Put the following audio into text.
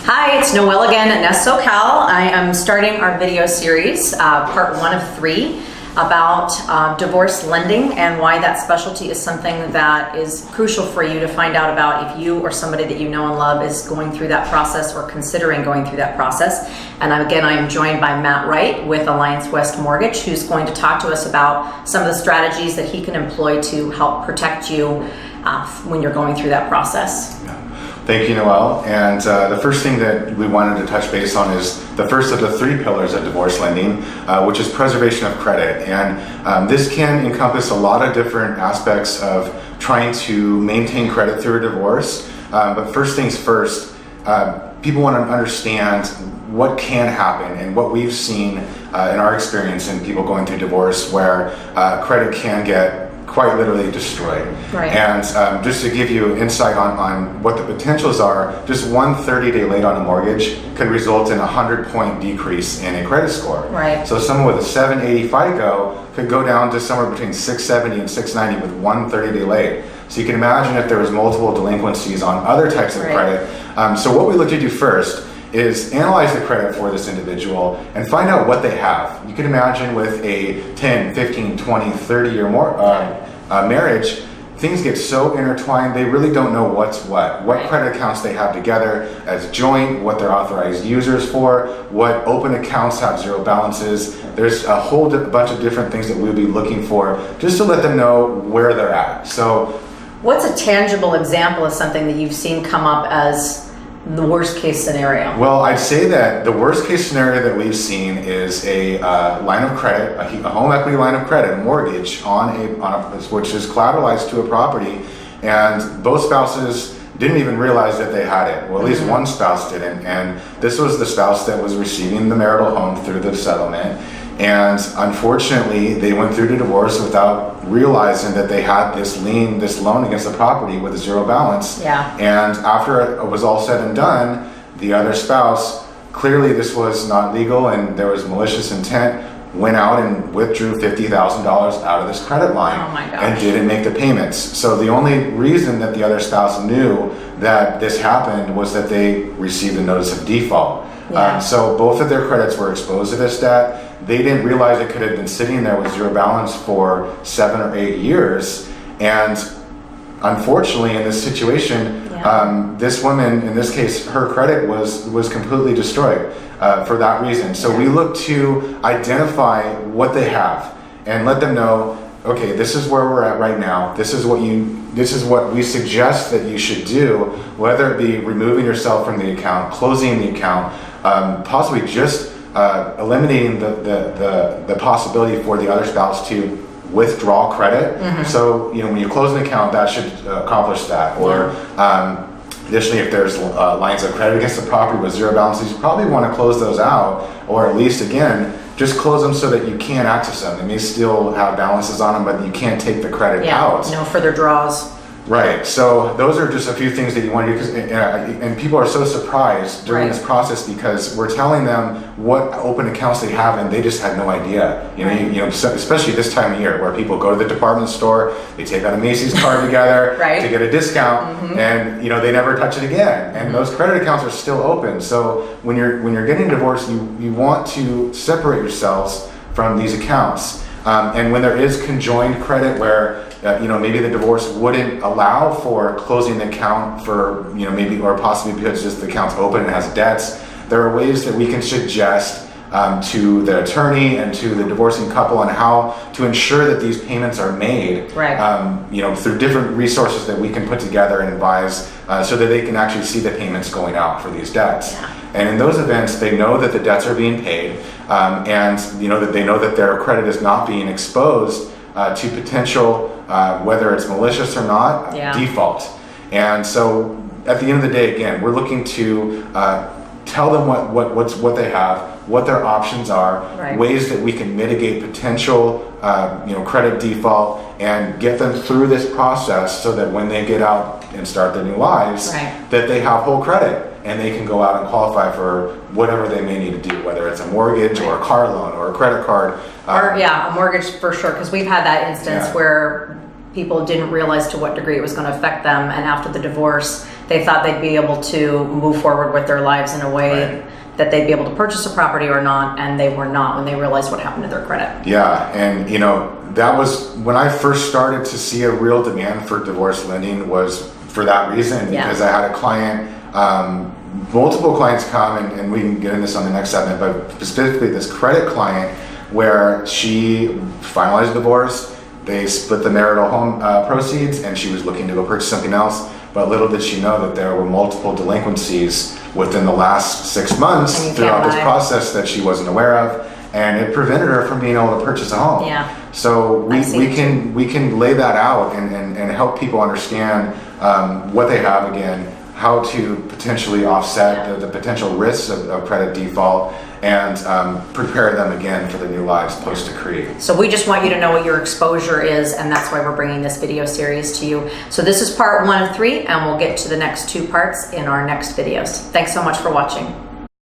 Hi, it's Noelle again at Nest SoCal. I am starting our video series, part 1 of 3, about divorce lending and why that specialty is something that is crucial for you to find out about if you or somebody that you know and love is going through that process or considering going through that process. And again, I am joined by Matt Wright with Alliance West Mortgage, who's going to talk to us about some of the strategies that he can employ to help protect you when you're going through that process. Thank you, Noelle. And the first thing that we wanted to touch base on is the first of the 3 pillars of divorce lending, which is preservation of credit. And this can encompass a lot of different aspects of trying to maintain credit through a divorce. But first things first, people want to understand what can happen and what we've seen in our experience in people going through divorce where credit can get quite literally destroyed. Right. And just to give you insight on what the potentials are, just one 30-day late on a mortgage could result in a 100-point decrease in a credit score. Right. So someone with a 780 FICO could go down to somewhere between 670 and 690 with one 30-day late. So you can imagine if there was multiple delinquencies on other types of credit. So what we look to do first is analyze the credit for this individual and find out what they have. You can imagine with a 10, 15, 20, 30 year more marriage, things get so intertwined, they really don't know what's what credit accounts they have together as joint, what they're authorized users for, what open accounts have zero balances. There's a whole bunch of different things that we'll be looking for just to let them know where they're at. So what's a tangible example of something that you've seen come up as the worst case scenario? Well, I'd say that the worst case scenario that we've seen is a line of credit, a home equity line of credit, a mortgage on a which is collateralized to a property, and both spouses didn't even realize that they had it. Well, at least one spouse didn't, and this was the spouse that was receiving the marital home through the settlement. And unfortunately, they went through the divorce without realizing that they had this lien, this loan against the property with a zero balance. Yeah. And after it was all said and done, the other spouse, clearly this was not legal and there was malicious intent, went out and withdrew $50,000 out of this credit line. Oh my gosh. And didn't make the payments. So the only reason that the other spouse knew that this happened was that they received a notice of default. Yeah. So both of their credits were exposed to this debt. They didn't realize it could have been sitting there with zero balance for 7 or 8 years. And unfortunately, in this situation, this woman, in this case, her credit was completely destroyed for that reason. So we look to identify what they have and let them know, okay, this is where we're at right now. This is what we suggest that you should do, whether it be removing yourself from the account, closing the account, possibly just eliminating the possibility for the other spouse to withdraw credit. So when you close an account, that should accomplish that. Or additionally, if there's lines of credit against the property with zero balances, you probably want to close those out, or at least again just close them so that you can't access them. They may still have balances on them, but you can't take the credit out. No further draws. Right. So those are just a few things that you want to do, and people are so surprised during this process because we're telling them what open accounts they have, and they just had no idea. You know, especially this time of year where people go to the department store, they take out a Macy's card together to get a discount, and they never touch it again. And those credit accounts are still open. So when you're getting divorced, you want to separate yourselves from these accounts. And when there is conjoined credit where maybe the divorce wouldn't allow for closing the account for maybe or possibly because just the account's open and has debts, there are ways that we can suggest to the attorney and to the divorcing couple on how to ensure that these payments are made. Through different resources that we can put together and advise so that they can actually see the payments going out for these debts. And in those events, they know that the debts are being paid, and that they know that their credit is not being exposed to potential, whether it's malicious or not, default. And so at the end of the day, again, we're looking to tell them what they have, what their options are, ways that we can mitigate potential credit default and get them through this process so that when they get out and start their new lives, that they have whole credit and they can go out and qualify for whatever they may need to do, whether it's a mortgage or a car loan or a credit card. Or a mortgage for sure, because we've had that instance where people didn't realize to what degree it was going to affect them, and after the divorce they thought they'd be able to move forward with their lives in a way that they'd be able to purchase a property or not, and they were not when they realized what happened to their credit. Yeah, and that was when I first started to see a real demand for divorce lending, was for that reason, because I had a client, multiple clients come, and we can get into this on the next segment, but specifically this credit client where she finalized divorce, they split the marital home proceeds, and she was looking to go purchase something else. But little did she know that there were multiple delinquencies within the last 6 months throughout this process that she wasn't aware of, and it prevented her from being able to purchase a home. Yeah. So we can lay that out and help people understand what they have again, how to potentially offset the potential risks of credit default, and prepare them again for the new lives post-decree. So we just want you to know what your exposure is, and that's why we're bringing this video series to you. So this is part 1 of 3, and we'll get to the next 2 parts in our next videos. Thanks so much for watching.